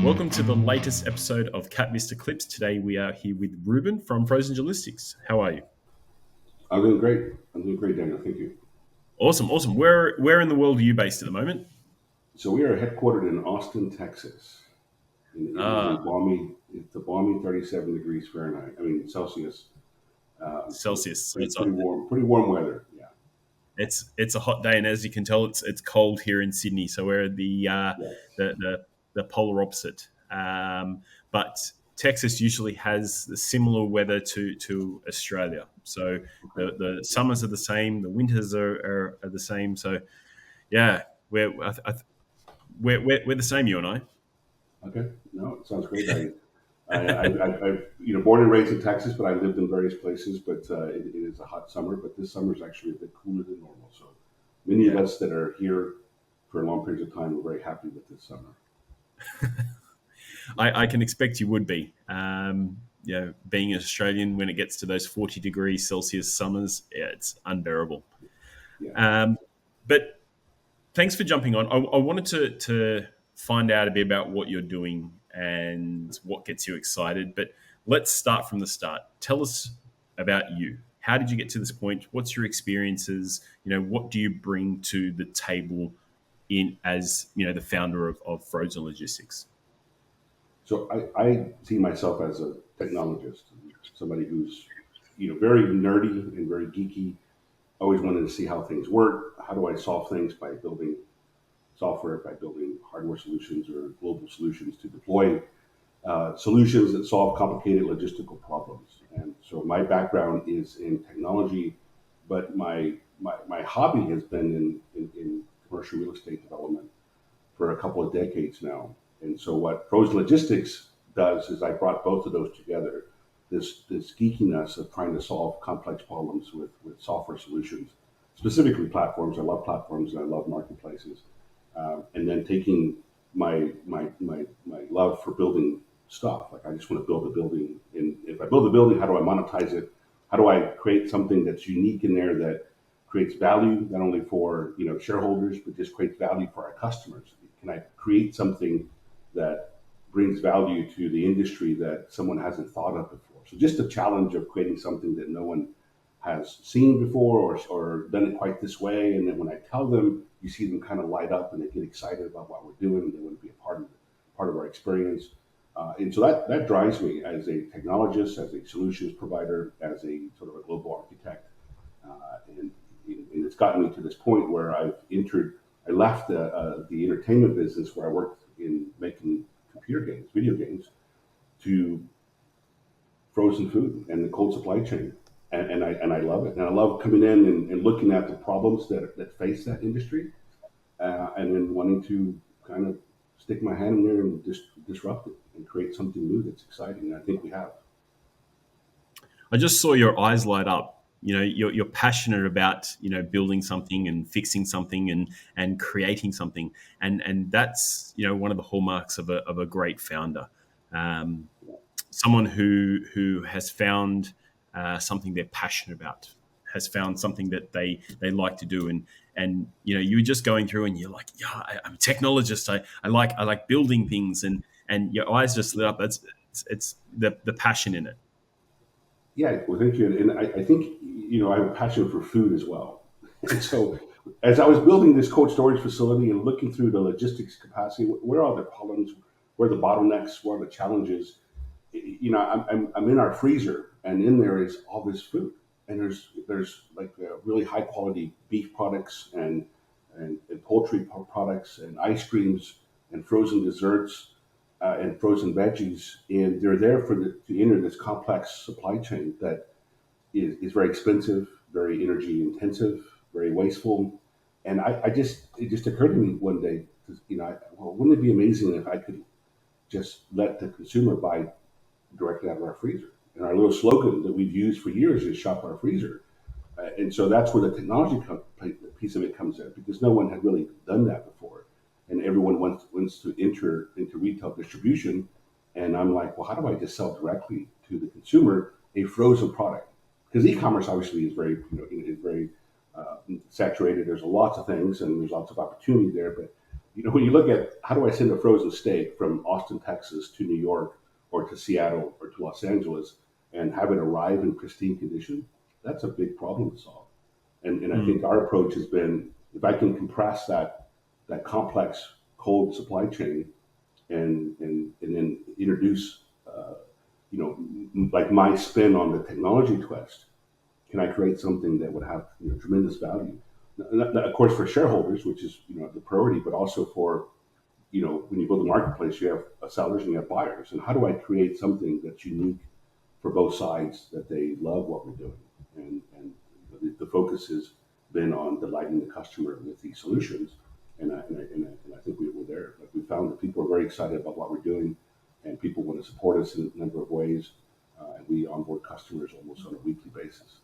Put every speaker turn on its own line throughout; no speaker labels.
Welcome to the latest episode of KapVista Klips. Today we are here with Ruben from Frozen Logistics. How are you?
I'm doing great. Daniel. Thank you.
Awesome. Where in the world are you based at the moment?
So we are headquartered in Austin, Texas. It is
Ah,
it's a balmy 37 degrees Fahrenheit. I mean Celsius. So
Celsius. So
pretty warm. Pretty warm weather. Yeah.
it's a hot day, and as you can tell, it's cold here in Sydney. So we're
Yes.
the polar opposite. But Texas usually has the similar weather to Australia. So
Okay.
the summers are the same, the winters are the same. So yeah, we're the same, you and I.
Okay. No, it sounds great. Born and raised in Texas, but I lived in various places. But it is a hot summer. But this summer is actually a bit cooler than normal. So many of
Yeah.
us that are here for long periods of time are very happy with this summer.
I can expect you would be. Being an Australian, when it gets to those 40 degrees Celsius summers, yeah, it's unbearable.
Yeah.
But thanks for jumping on. I wanted to find out a bit about what you're doing and what gets you excited. But let's start from the start. Tell us about you. How did you get to this point? What's your experiences? What do you bring to the table in as the founder of Frozen Logistics?
So I see myself as a technologist, somebody who's very nerdy and very geeky. Always wanted to see how things work. How do I solve things by building software, by building hardware solutions or global solutions to deploy solutions that solve complicated logistical problems. And so my background is in technology, but my hobby has been in commercial real estate development for a couple of decades now. And so what Pros Logistics does is I brought both of those together. This geekiness of trying to solve complex problems with software solutions, specifically platforms. I love platforms and I love marketplaces. And then taking my love for building stuff. Like I just want to build a building. And if I build a building, how do I monetize it? How do I create something that's unique in there that creates value not only for shareholders, but just creates value for our customers? Can I create something that brings value to the industry that someone hasn't thought of before? So just the challenge of creating something that no one has seen before or done it quite this way. And then when I tell them, you see them kind of light up and they get excited about what we're doing. They want to be a part of our experience. And so that drives me as a technologist, as a solutions provider, as a sort of a global architect. And it's gotten me to this point where I left the entertainment business where I worked in making computer games, video games, to frozen food and the cold supply chain. And I love it. And I love coming in and looking at the problems that face that industry, and then wanting to kind of stick my hand in there and just disrupt it and create something new that's exciting. And I think we have.
I just saw your eyes light up. You're passionate about building something and fixing something and creating something, and that's one of the hallmarks of a great founder, someone who has found something they're passionate about, has found something that they like to do, and you were just going through and you're like, yeah, I'm a technologist. I like building things, and your eyes just lit up. It's the passion in it.
Yeah, well, thank you. And I think, I have a passion for food as well. And so as I was building this cold storage facility and looking through the logistics capacity, where are the problems, where are the bottlenecks, where are the challenges? I'm in our freezer and in there is all this food. And there's like really high quality beef products and poultry products and ice creams and frozen desserts and frozen veggies, and they're there to enter this complex supply chain that is very expensive, very energy intensive, very wasteful. And it just occurred to me one day, wouldn't it be amazing if I could just let the consumer buy directly out of our freezer? And our little slogan that we've used for years is "Shop Our Freezer." And so that's where the technology piece of it comes in, because no one had really done that before, and everyone wants to enter into retail distribution. And I'm like, well, how do I just sell directly to the consumer a frozen product? Because e-commerce obviously is very saturated. There's lots of things and there's lots of opportunity there, but when you look at how do I send a frozen steak from Austin, Texas to New York or to Seattle or to Los Angeles and have it arrive in pristine condition, that's a big problem to solve. And I think our approach has been, if I can compress that complex cold supply chain and then introduce, like my spin on the technology twist, can I create something that would have tremendous value? Of course, for shareholders, which is the priority, but also for when you build a marketplace, you have sellers and you have buyers. And how do I create something that's unique for both sides that they love what we're doing? And the focus has been on delighting the customer with these solutions. And I think we were there. Like we found that people are very excited about what we're doing, and people want to support us in a number of ways. And we onboard customers almost on a weekly basis.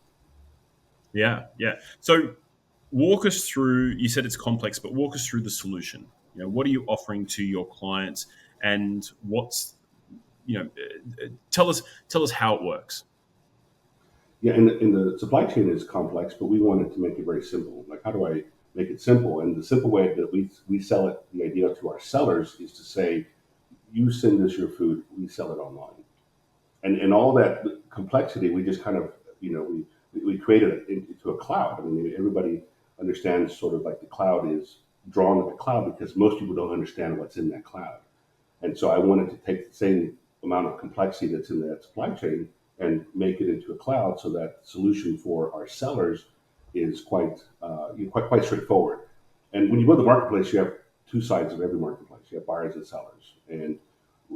Yeah, yeah. So walk us through, you said it's complex, but walk us through the solution. What are you offering to your clients, and what's, tell us how it works.
Yeah, and the supply chain is complex, but we wanted to make it very simple. Like, how do I make it simple? And the simple way that we sell it, the idea to our sellers is to say, you send us your food, we sell it online. And all that complexity, we just kind of, we created it into a cloud. I mean, everybody understands sort of like the cloud is drawn to the cloud because most people don't understand what's in that cloud. And so I wanted to take the same amount of complexity that's in that supply chain and make it into a cloud so that the solution for our sellers is quite straightforward. And when you build a marketplace, you have two sides of every marketplace. You have buyers and sellers. And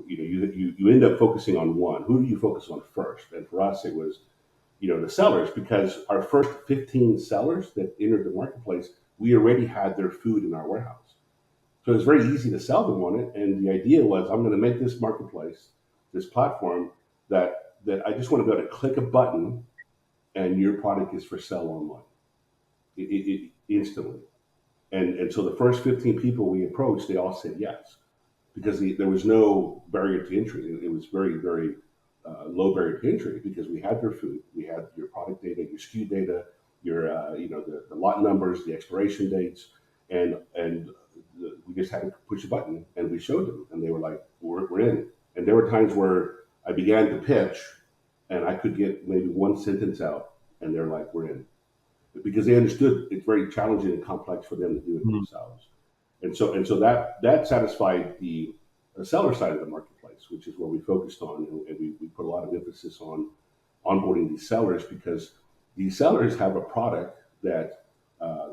you end up focusing on one. Who do you focus on first? And for us, it was the sellers, because our first 15 sellers that entered the marketplace, we already had their food in our warehouse. So it was very easy to sell them on it. And the idea was, I'm going to make this marketplace, this platform that I just want to be able to click a button and your product is for sale online instantly. And so the first 15 people we approached, they all said yes, because there was no barrier to entry. It was very, very low barrier to entry because we had their food, we had your product data, your SKU data, your the lot numbers, the expiration dates, and we just had to push a button and we showed them, and they were like, we're in. And there were times where I began to pitch, and I could get maybe one sentence out, and they're like, we're in, because they understood it's very challenging and complex for them to do it themselves. And so that satisfied the seller side of the marketplace, which is where we focused on, and we put a lot of emphasis on onboarding these sellers, because these sellers have a product that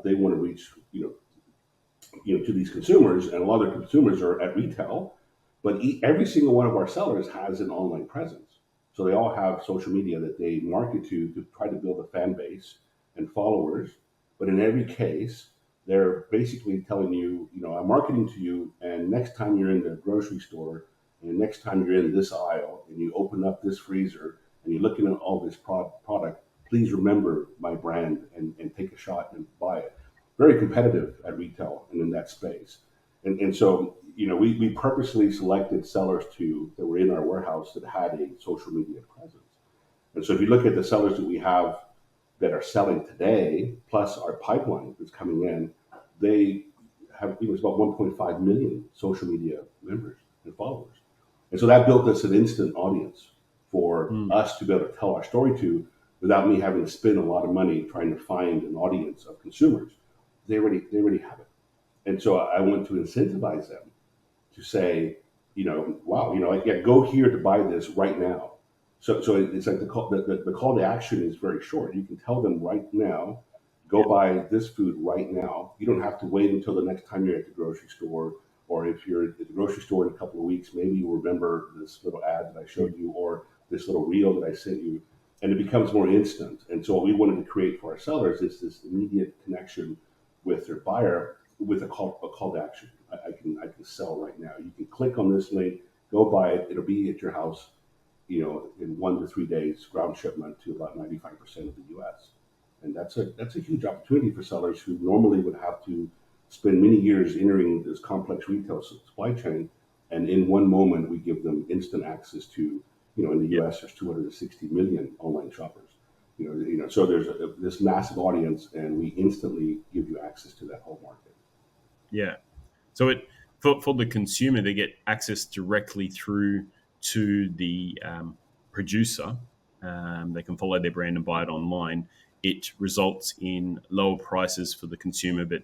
they want to reach, to these consumers, and a lot of the consumers are at retail, but every single one of our sellers has an online presence. So they all have social media that they market to try to build a fan base and followers. But in every case, they're basically telling you, I'm marketing to you, and next time you're in the grocery store, and next time you're in this aisle, and you open up this freezer, and you're looking at all this product, please remember my brand and take a shot and buy it. Very competitive at retail and in that space. And so, we purposely selected sellers that were in our warehouse that had a social media presence. And so if you look at the sellers that we have that are selling today, plus our pipeline that's coming in, they have, it's about 1.5 million social media members and followers. And so that built us an instant audience for us to be able to tell our story to, without me having to spend a lot of money trying to find an audience of consumers. They already have it. And so I want to incentivize them to say, wow, go here to buy this right now. So it's like the call to action is very short. You can tell them right now, go buy this food right now. You don't have to wait until the next time you're at the grocery store, or if you're at the grocery store in a couple of weeks, maybe you remember this little ad that I showed you, or this little reel that I sent you, and it becomes more instant. And so what we wanted to create for our sellers is this immediate connection with their buyer with a call to action. I can sell right now. You can click on this link, go buy it. It'll be at your house, in 1 to 3 days, ground shipment to about 95% of the U.S. And that's a huge opportunity for sellers who normally would have to spend many years entering this complex retail supply chain. And in one moment, we give them instant access to, in the U.S. there's 260 million online shoppers. So there's this massive audience, and we instantly give you access to that whole market.
Yeah. So for the consumer, they get access directly through to the producer. They can follow their brand and buy it online. It results in lower prices for the consumer, but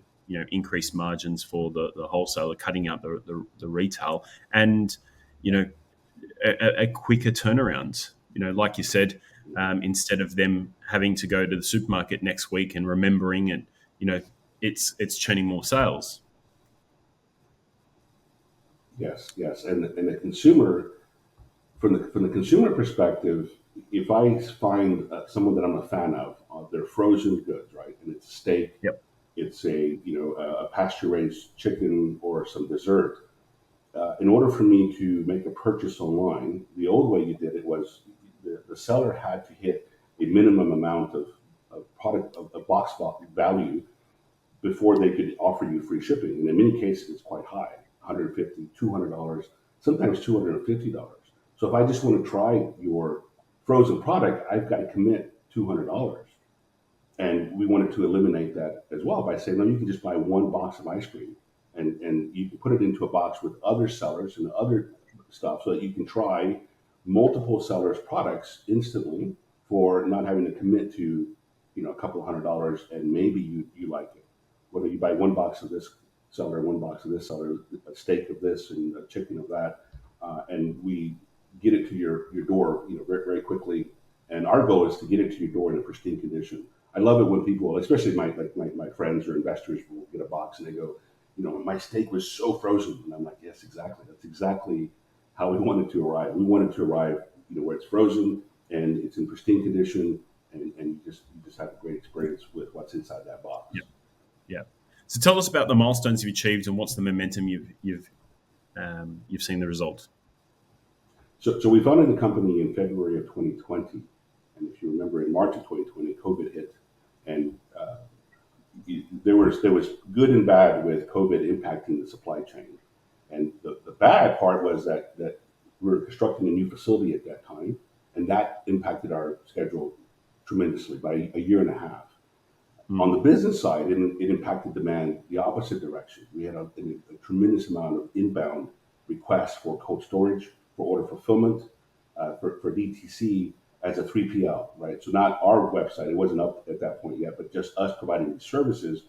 increased margins for the wholesaler, cutting out the retail, and a quicker turnaround. Like you said, instead of them having to go to the supermarket next week and remembering it, it's churning more sales.
Yes, yes, and the consumer, from the consumer perspective, if I find someone that I'm a fan of, they're frozen goods, right? And it's a steak,
Yep.
it's a pasture raised chicken or some dessert. In order for me to make a purchase online, the old way you did it was the seller had to hit a minimum amount of product of box value before they could offer you free shipping. And in many cases, it's quite high, $150, $200, sometimes $250. So if I just want to try your frozen product, I've got to commit $200. And we wanted to eliminate that as well by saying, no, you can just buy one box of ice cream and you can put it into a box with other sellers and other stuff so that you can try multiple sellers' products instantly for not having to commit to, a couple $100, and maybe you like it. Whether you buy one box of this seller, one box of this seller, a steak of this and a chicken of that, and we get it to your door, very, very quickly. And our goal is to get it to your door in a pristine condition. I love it when people, especially my friends or investors, will get a box and they go, my steak was so frozen. And I'm like, yes, exactly. That's exactly how we want it to arrive. We want it to arrive, where it's frozen and it's in pristine condition, and you just have a great experience with what's inside that box.
Yeah. Yeah. So tell us about the milestones you've achieved and what's the momentum you've seen the result.
So we founded the company in February of 2020, and if you remember, in March of 2020, COVID hit, and there was good and bad with COVID impacting the supply chain. And the bad part was that we were constructing a new facility at that time, and that impacted our schedule tremendously by a year and a half. On the business side, it impacted demand the opposite direction. We had a tremendous amount of inbound requests for cold storage, for order fulfillment, for DTC as a 3PL, right? So not our website, it wasn't up at that point yet, but just us providing these services.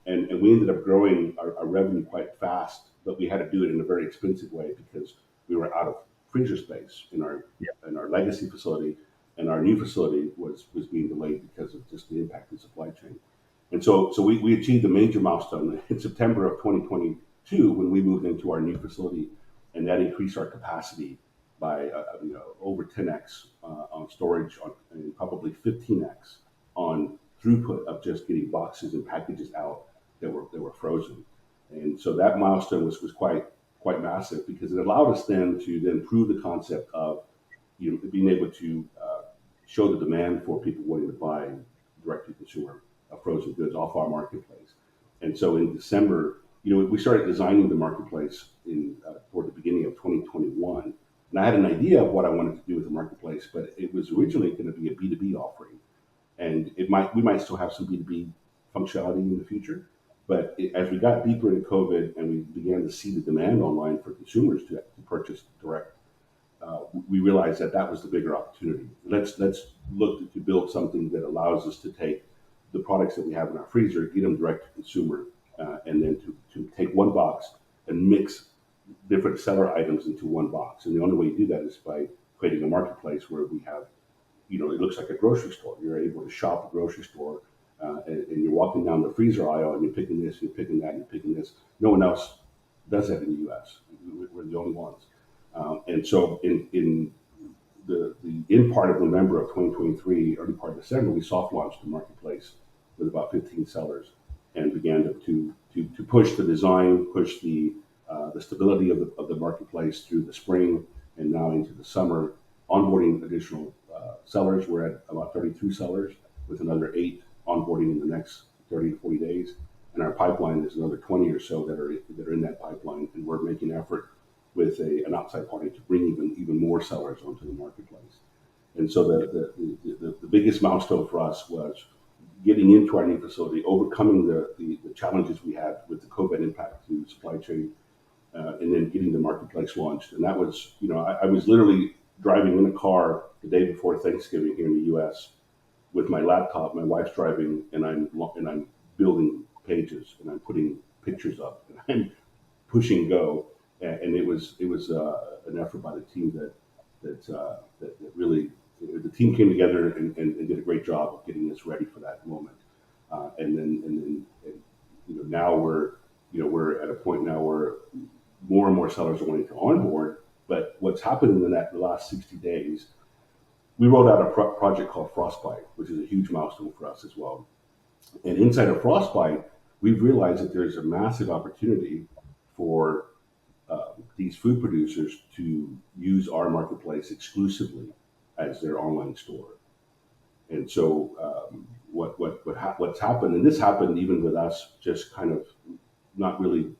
And we ended up growing our revenue quite fast, but we had to do it in a very expensive way because we were out of freezer space in our legacy facility, and our new facility was being delayed because of just the impact of supply chain. And so we achieved a major milestone in September of 2022 when we moved into our new facility, and that increased our capacity by over 10x on storage, and probably 15x on throughput of just getting boxes and packages out that were frozen. And so that milestone was quite massive because it allowed us then to prove the concept of being able to show the demand for people wanting to buy direct to consumer frozen goods off our marketplace. And so in December, we started designing the marketplace toward the beginning of 2021. And I had an idea of what I wanted to do with the marketplace, but it was originally going to be a B2B offering. And we might still have some B2B functionality in the future. But as we got deeper into COVID and we began to see the demand online for consumers to purchase direct, we realized that was the bigger opportunity. Let's look to build something that allows us to take the products that we have in our freezer, get them direct to consumer, and then to take one box and mix different seller items into one box. And the only way you do that is by creating a marketplace where we have, it looks like a grocery store. You're able to shop a grocery store, and you're walking down the freezer aisle and you're picking this, you're picking that, you're picking this. No one else does that in the U.S. We're the only ones. And so in the end part of November of 2023, early part of December, we soft launched the marketplace with about 15 sellers and began to push the design, push the stability of the marketplace through the spring and now into the summer, onboarding additional sellers. We're at about 32 sellers with another 8 onboarding in the next 30 to 40 days. And our pipeline is another 20 or so that are in that pipeline. And we're making effort with an outside party to bring even more sellers onto the marketplace. And so the biggest milestone for us was getting into our new facility, overcoming the challenges we had with the COVID impact to supply chain, and then getting the marketplace launched. And that was, I was literally driving in a car the day before Thanksgiving here in the U.S. with my laptop. My wife's driving, and I'm building pages, and I'm putting pictures up, and I'm pushing go. And it was an effort by the team that really, the team came together and did a great job of getting us ready for that moment. And now we're at a point now where more and more sellers are wanting to onboard. But what's happened in the last 60 days, we rolled out a project called Frostbite, which is a huge milestone for us as well. And inside of Frostbite, we've realized that there's a massive opportunity for these food producers to use our marketplace exclusively as their online store. And so what's happened, and this happened even with us just kind of not really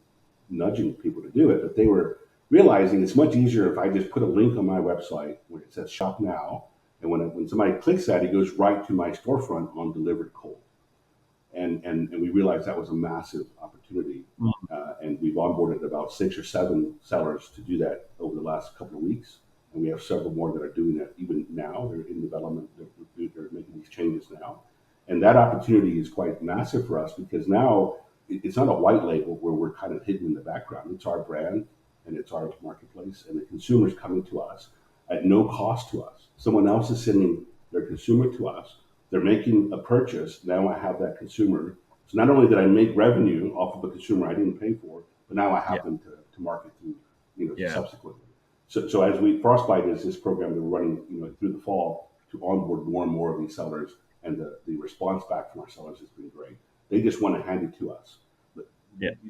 nudging people to do it, but they were realizing it's much easier if I just put a link on my website where it says shop now, and when somebody clicks that, it goes right to my storefront on delivered cold. And we realized that was a massive opportunity, and we've onboarded about 6 or 7 sellers to do that over the last couple of weeks, and we have several more that are doing that even now. They're in development. They're making these changes now, and that opportunity is quite massive for us because now it's not a white label where we're kind of hidden in the background. It's our brand and it's our marketplace, and the consumer's coming to us at no cost to us. Someone else is sending their consumer to us. They're making a purchase. Now I have that consumer. So not only did I make revenue off of a consumer I didn't pay for, but now I have them to market to, subsequently. So as Frostbite is this program that we're running, through the fall to onboard more and more of these sellers, and the response back from our sellers has been great. They just want to hand it to us.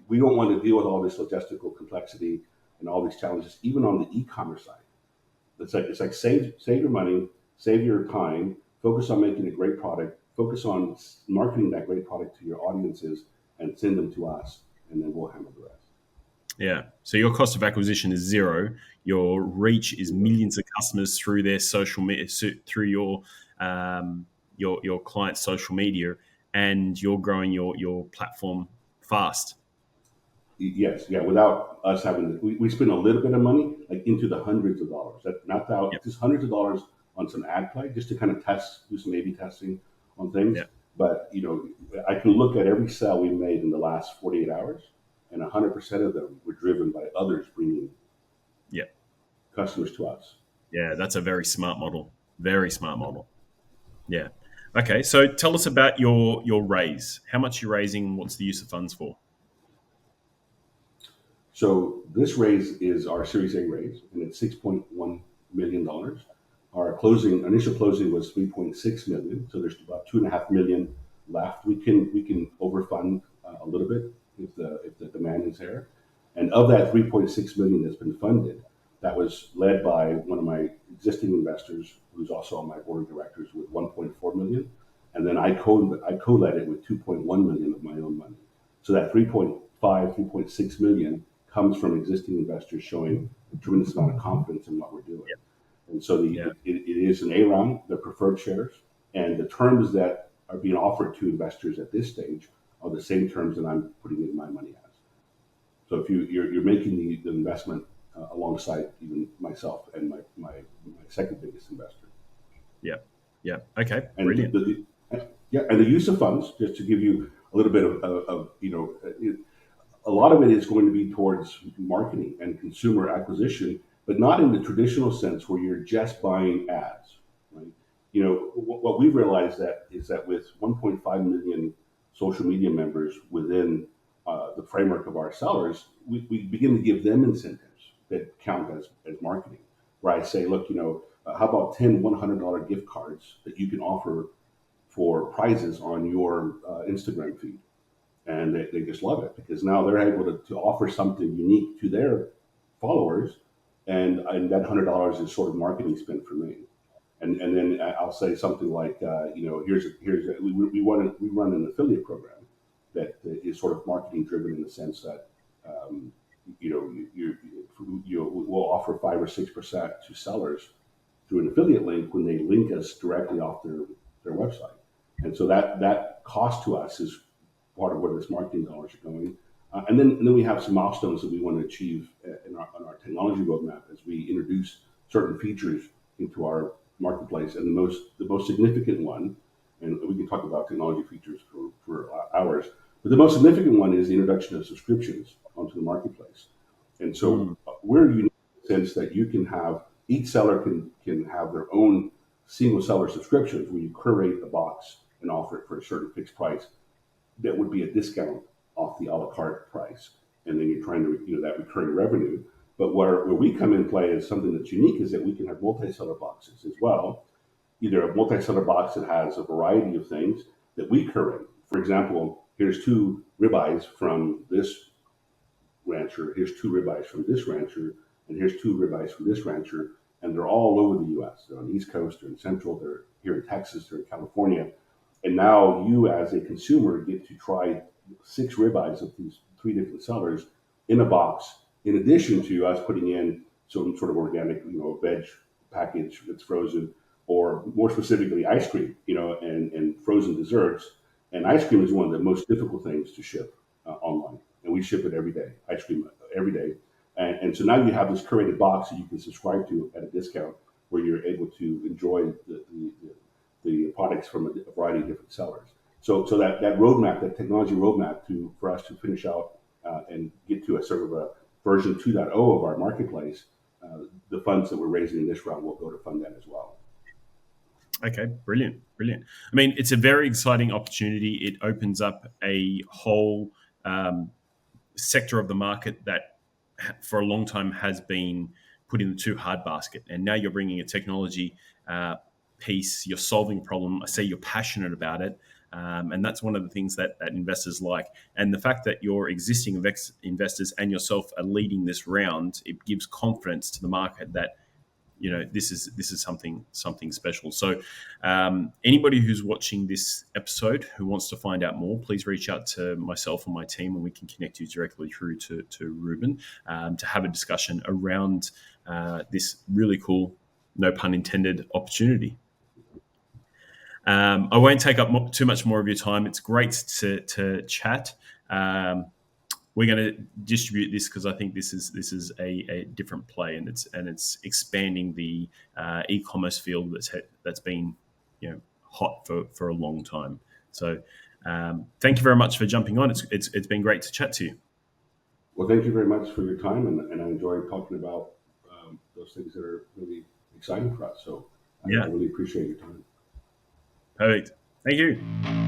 We don't want to deal with all this logistical complexity and all these challenges, even on the e-commerce side. It's like save your money, save your time, focus on making a great product, focus on marketing that great product to your audiences, and send them to us, and then we'll handle the rest.
Yeah. So your cost of acquisition is zero. Your reach is millions of customers through their social media, through your client's social media, and you're growing your platform fast.
Yes, yeah. Without us having, we spend a little bit of money, like into the hundreds of dollars. Not thousands, just hundreds of dollars on some ad play, just to kind of do some A/B testing on things. Yeah. But I can look at every sale we made in the last 48 hours, and 100% of them were driven by others bringing customers to us.
Yeah, that's a very smart model. Very smart model. Yeah. Okay, so tell us about your raise. How much you're raising? What's the use of funds for?
So this raise is our Series A raise, and it's $6.1 million. Our initial closing was $3.6 million, so there's about $2.5 million left. We can overfund a little bit if the demand is there. And of that $3.6 million that's been funded, that was led by one of my existing investors, who's also on my board of directors, with $1.4 million, and then I co-led it with $2.1 million of my own money. So that $3.6 million comes from existing investors showing a tremendous amount of confidence in what we're doing. Yep. And so it is an A round, the preferred shares, and the terms that are being offered to investors at this stage are the same terms that I'm putting in my money as. So if you're making the investment alongside even myself and my second biggest investor.
Yeah. Okay.
And
brilliant.
And the use of funds, just to give you a little bit of a lot of it is going to be towards marketing and consumer acquisition, but not in the traditional sense where you're just buying ads, right? What we've realized is that with 1.5 million social media members within the framework of our sellers, we begin to give them incentives that count as marketing, where I say, look, how about 10 $100 gift cards that you can offer for prizes on your Instagram feed? And they just love it because now they're able to offer something unique to their followers, and that $100 is sort of marketing spend for me. And then I'll say something like, we run an affiliate program that is sort of marketing driven in the sense that we'll offer 5 or 6% to sellers through an affiliate link when they link us directly off their website, and so that cost to us is part of where this marketing dollars are going. And then we have some milestones that we want to achieve on our technology roadmap as we introduce certain features into our marketplace. And the most significant one, and we can talk about technology features for hours, but the most significant one is the introduction of subscriptions onto the marketplace. And so we're unique in the sense that you can have each seller can have their own single seller subscriptions where you curate a box and offer it for a certain fixed price that would be a discount off the a la carte price. And then you're trying to, that recurring revenue. But where we come in play is something that's unique is that we can have multi-seller boxes as well. Either a multi-seller box that has a variety of things that we curate. For example, here's 2 ribeyes from this rancher, here's 2 ribeyes from this rancher, and here's 2 ribeyes from this rancher, and they're all over the U.S. They're on the East Coast, they're in Central, they're here in Texas, they're in California. And now you as a consumer get to try 6 ribeyes of these 3 different sellers in a box, in addition to us putting in some sort of organic, veg package that's frozen, or more specifically ice cream, and frozen desserts. And ice cream is one of the most difficult things to ship online. And we ship it every day, ice cream every day. And so now you have this curated box that you can subscribe to at a discount where you're able to enjoy the products from a variety of different sellers. So that roadmap, that technology roadmap for us to finish out and get to a sort of a version 2.0 of our marketplace, the funds that we're raising in this round will go to fund that as well.
Okay, brilliant. I mean, it's a very exciting opportunity. It opens up a whole sector of the market that for a long time has been put in the too hard basket. And now you're bringing a technology piece, you're solving a problem. I say you're passionate about it. And that's one of the things that investors like. And the fact that your existing investors and yourself are leading this round, it gives confidence to the market that this is something special. So anybody who's watching this episode who wants to find out more, please reach out to myself or my team, and we can connect you directly through to Ruben to have a discussion around this really cool, no pun intended, opportunity. I won't take up too much more of your time. It's great to chat. We're going to distribute this because I think this is a different play, and it's expanding the e-commerce field that's been hot for a long time. So thank you very much for jumping on. It's been great to chat to you.
Well, thank you very much for your time, and I enjoyed talking about those things that are really exciting for us. So I really appreciate your time.
Perfect. Thank you.